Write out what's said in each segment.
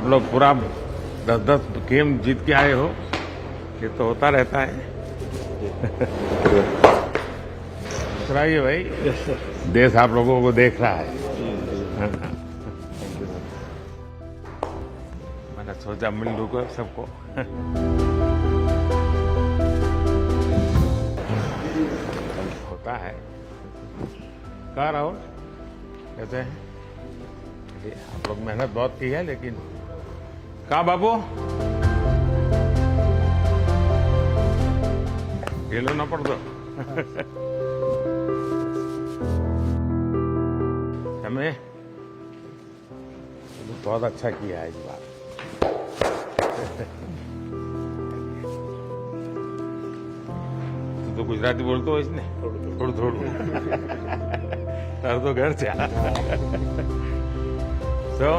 लोग पूरा 10-10 गेम जीत के आए हो, ये तो होता रहता है। सुनाइए भाई। Yes sir. देश आप लोगों को देख रहा है। मैंने सोचा मिल लूँगा सबको। होता है। कहाँ रहो कहते हैं आप लोग मेहनत बहुत की है, लेकिन कहाँ बाबू ये लो ना पड़ दो। हमें बहुत अच्छा किया है इस बार। तो गुजराती बोलते हो इसने थोड़ा थोड़ा तर तो घर से। तो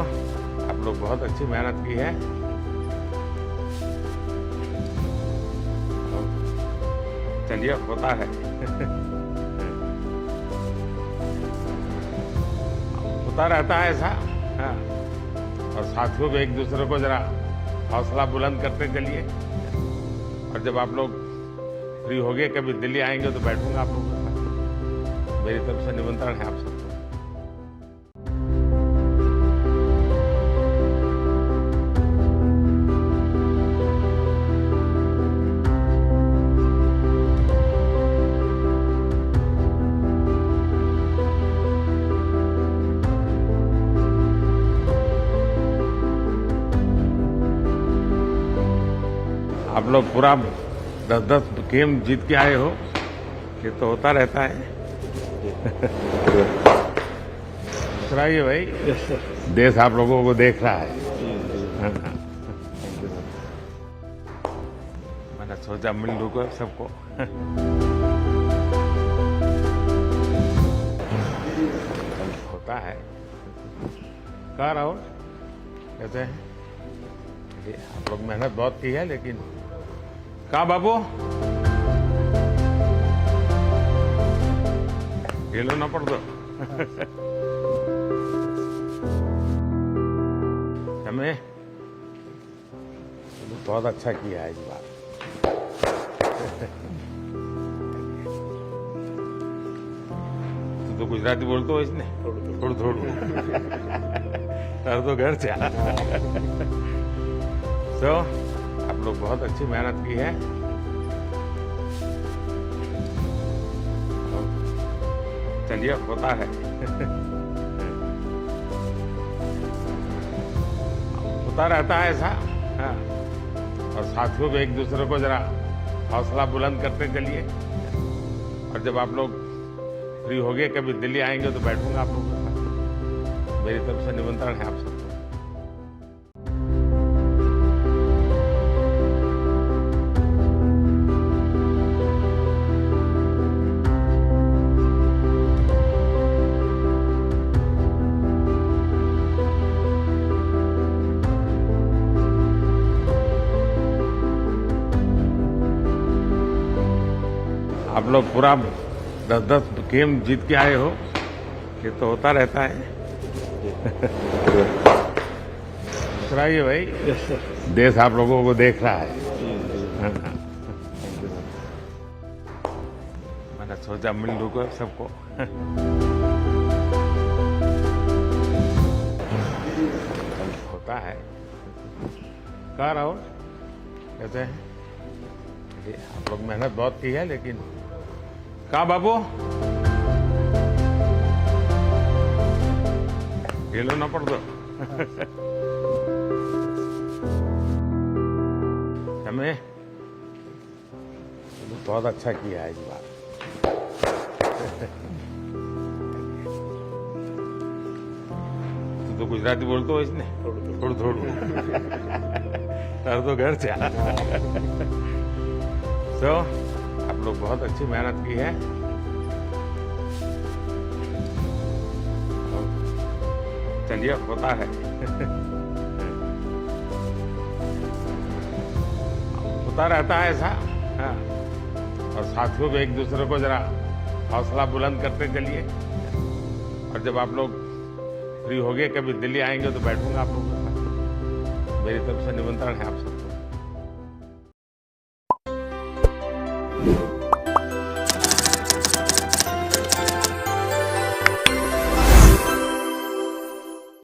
आप लोग बहुत अच्छी मेहनत की है। चलिए होता है। होता रहता है ऐसा। हाँ। और साथियों को एक दूसरे को जरा हौसला बुलंद करते चलिए। और जब आप लोग फ्री हो गए कभी दिल्ली आएंगे तो बैठूंगा आप लोगों के साथ। मेरी तरफ से निमंत्रण है आप सबको। आप लोग पूरा 10-10 गेम जीत के आए हो, ये तो होता रहता है। सुनाइए भाई। Yes sir. देश आप लोगों को देख रहा है। मैंने सोचा मिल लूँगा सबको। होता है। कहाँ रहो कहते हैं आप लोग मेहनत बहुत की है, लेकिन कहाँ बाबू ये लो ना पड़ दो। हमें बहुत अच्छा किया है इस बार। तो गुजराती बोलते हो इसने थोड़ा थोड़ा तर तो घर से। तो आप लोग बहुत अच्छी मेहनत की है। चलिए होता है। होता रहता है ऐसा। हाँ। और साथियों को एक दूसरे को जरा हौसला बुलंद करते चलिए। और जब आप लोग फ्री हो गए कभी दिल्ली आएंगे तो बैठूंगा आप लोगों के साथ। मेरी तरफ से निमंत्रण है आप सबको। आप लोग पूरा 10-10 गेम जीत के आए हो, ये तो होता रहता है। सुनाइए भाई। Yes sir. देश आप लोगों को देख रहा है। मैंने सोचा मिल लूँगा सबको। होता है। कहाँ रहो कहते हैं आप लोग मेहनत बहुत की है, लेकिन कहाँ बाबू ये लो ना पड़ दो। हमें बहुत अच्छा किया है इस बार। तो गुजराती बोलते हो इसने थोड़ा थोड़ा तर तो घर से। तो आप लोग बहुत अच्छी मेहनत की है। चलिए होता है। होता रहता है ऐसा। हाँ। और साथियों को एक दूसरे को जरा हौसला बुलंद करते चलिए। और जब आप लोग फ्री हो गए कभी दिल्ली आएंगे तो बैठूंगा आप लोगों के साथ। मेरी तरफ से निमंत्रण है आप सबको।